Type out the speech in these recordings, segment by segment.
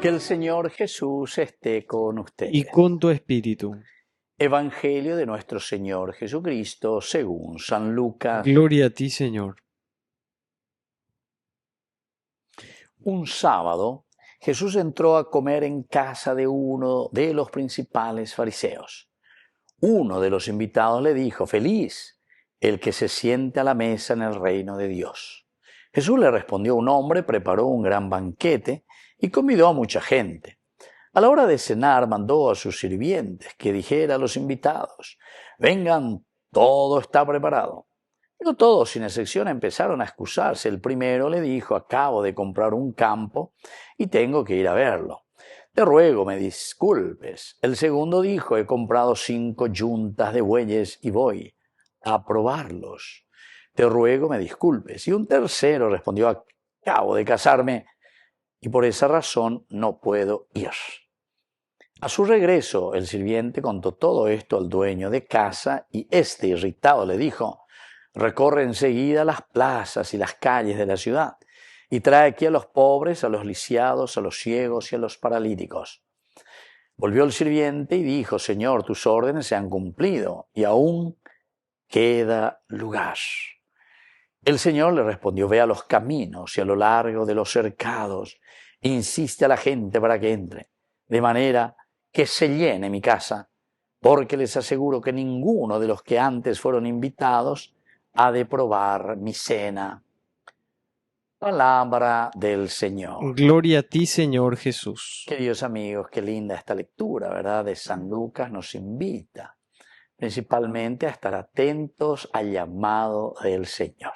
Que el Señor Jesús esté con ustedes. Y con tu espíritu. Evangelio de nuestro Señor Jesucristo según San Lucas. Gloria a ti, Señor. Un sábado, Jesús entró a comer en casa de uno de los principales fariseos. Uno de los invitados le dijo: «Feliz el que se siente a la mesa en el reino de Dios». Jesús le respondió: «Un hombre preparó un gran banquete y convidó a mucha gente. A la hora de cenar mandó a sus sirvientes que dijera a los invitados: «Vengan, todo está preparado». Pero todos, sin excepción, empezaron a excusarse. El primero le dijo: «Acabo de comprar un campo y tengo que ir a verlo. Te ruego me disculpes». El segundo dijo: «He comprado 5 yuntas de bueyes y voy a probarlos. Te ruego me disculpes». Y un tercero respondió: «Acabo de casarme y por esa razón no puedo ir». A su regreso, el sirviente contó todo esto al dueño de casa y este, irritado, le dijo: «Recorre enseguida las plazas y las calles de la ciudad y trae aquí a los pobres, a los lisiados, a los ciegos y a los paralíticos». Volvió el sirviente y dijo: «Señor, tus órdenes se han cumplido y aún queda lugar». El Señor le respondió: «Ve a los caminos y a lo largo de los cercados, insiste a la gente para que entre, de manera que se llene mi casa, porque les aseguro que ninguno de los que antes fueron invitados ha de probar mi cena». Palabra del Señor. Gloria a ti, Señor Jesús. Queridos amigos, qué linda esta lectura, ¿verdad? De San Lucas nos invita principalmente a estar atentos al llamado del Señor.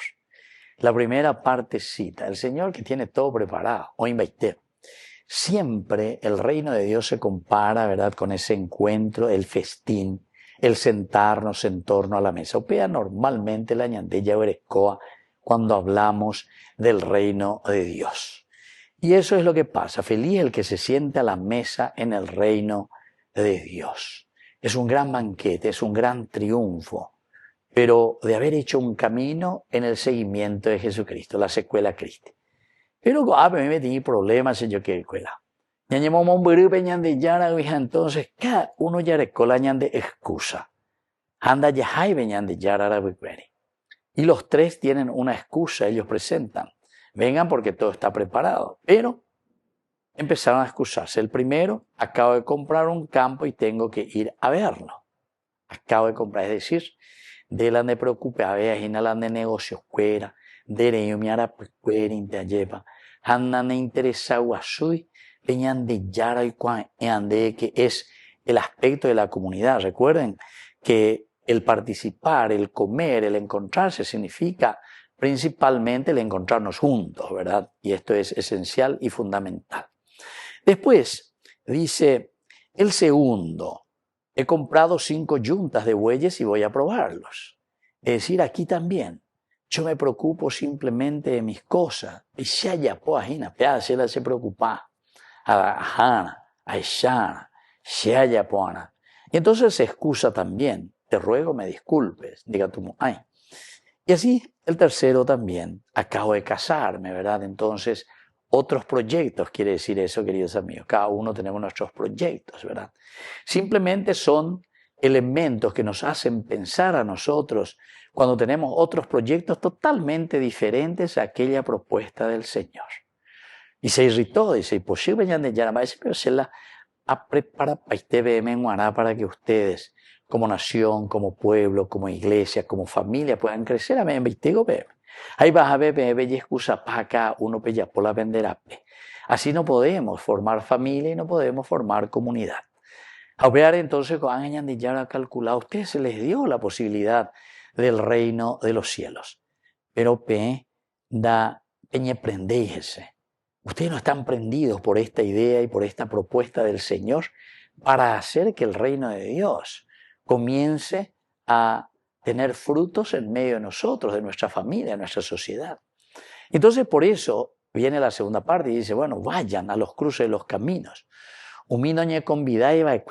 La primera partecita, el Señor que tiene todo preparado, o invité. Siempre el reino de Dios se compara, ¿verdad?, con ese encuentro, el festín, el sentarnos en torno a la mesa. Opea normalmente la ñandella berecoa cuando hablamos del reino de Dios. Y eso es lo que pasa. Feliz el que se siente a la mesa en el reino de Dios. Es un gran banquete, es un gran triunfo, pero de haber hecho un camino en el seguimiento de Jesucristo, la secuela Cristo. Pero me metí problemas en yo que escuela. Entonces, cada uno ya recola de excusa. Anda ya hay de yara. Y los tres tienen una excusa, ellos presentan. Vengan porque todo está preparado. Pero empezaron a excusarse. El primero: acabo de comprar un campo y tengo que ir a verlo. Acabo de comprar, es decir, de la de preocupe a ver, y la de negocios fuera, de reyo mi ara pues fuera lleva. Hanna ne interesa guasui, venían de yara y ande, que es el aspecto de la comunidad. Recuerden que el participar, el comer, el encontrarse significa principalmente el encontrarnos juntos, ¿verdad? Y esto es esencial y fundamental. Después dice el segundo: he comprado 5 yuntas de bueyes y voy a probarlos. Es decir, aquí también yo me preocupo simplemente de mis cosas. Y si haya poajina, pedazo se preocupa. A Aishana, si haya poana. Y entonces se excusa también: te ruego me disculpes, diga tú, ay. Y así el tercero también: acabo de casarme, ¿verdad? Entonces, otros proyectos, quiere decir eso, queridos amigos. Cada uno tenemos nuestros proyectos, ¿verdad? Simplemente son elementos que nos hacen pensar a nosotros cuando tenemos otros proyectos totalmente diferentes a aquella propuesta del Señor. Y se irritó, dice: imposible ya de Yarama, pero se la prepara para que ustedes, como nación, como pueblo, como iglesia, como familia, puedan crecer. Amén. Ahí vas a ver, y excusa para acá, uno pella por la vendera. Así no podemos formar familia y no podemos formar comunidad. A ver, entonces, cuando han ya calculado, a ustedes se les dio la posibilidad del reino de los cielos. Pero prendéjese. Ustedes no están prendidos por esta idea y por esta propuesta del Señor para hacer que el reino de Dios comience a tener frutos en medio de nosotros, de nuestra familia, de nuestra sociedad. Entonces, por eso viene la segunda parte y dice: bueno, vayan a los cruces de los caminos. Umi no ñe convidá y va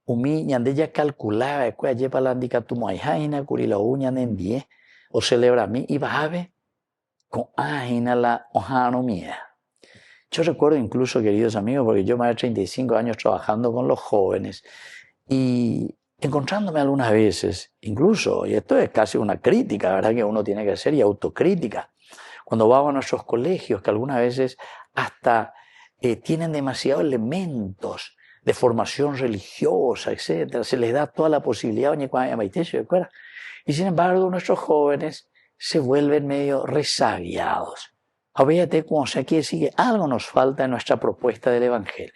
umi ñande ya calculaba allí para la indica tu moajaina curila uña nendie o celebra mi y va a ver con ajina la ojano mía. Yo recuerdo incluso, queridos amigos, porque yo me he 35 años trabajando con los jóvenes y encontrándome algunas veces, incluso, y esto es casi una crítica, ¿verdad? Que uno tiene que hacer y autocrítica. Cuando vamos a nuestros colegios, que algunas veces hasta tienen demasiados elementos de formación religiosa, etcétera, se les da toda la posibilidad, y sin embargo nuestros jóvenes se vuelven medio resabiados. Fíjate cómo se quiere decir que algo nos falta en nuestra propuesta del Evangelio.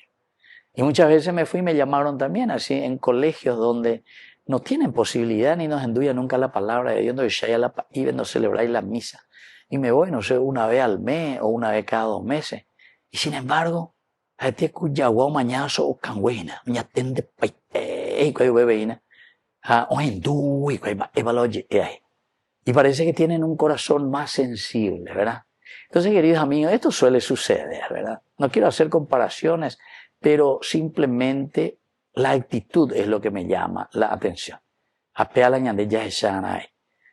Y muchas veces me fui y me llamaron también así en colegios donde no tienen posibilidad ni nos enduya nunca la palabra de Dios, y no celebráis la misa. Y me voy, no sé, una vez al mes o una vez cada 2 meses. Y sin embargo, este cuyaguao mañazo o canguena, ñatende paite, y bebeina, o hindú, y y parece que tienen un corazón más sensible, ¿verdad? Entonces, queridos amigos, esto suele suceder, ¿verdad? No quiero hacer comparaciones, pero simplemente la actitud es lo que me llama la atención. Apea la ñande ya eshanai.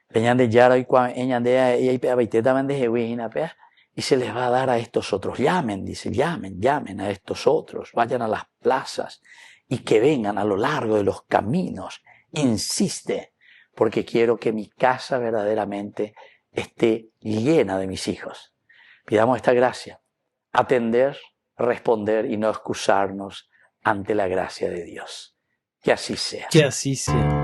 La ñande yara y ñande y pea baitetamente jehuina pea. Y se les va a dar a estos otros. Llamen, dice, llamen a estos otros. Vayan a las plazas y que vengan a lo largo de los caminos. Insiste, porque quiero que mi casa verdaderamente esté llena de mis hijos. Pidamos esta gracia, atender, responder y no excusarnos ante la gracia de Dios. Que así sea. Que así sea.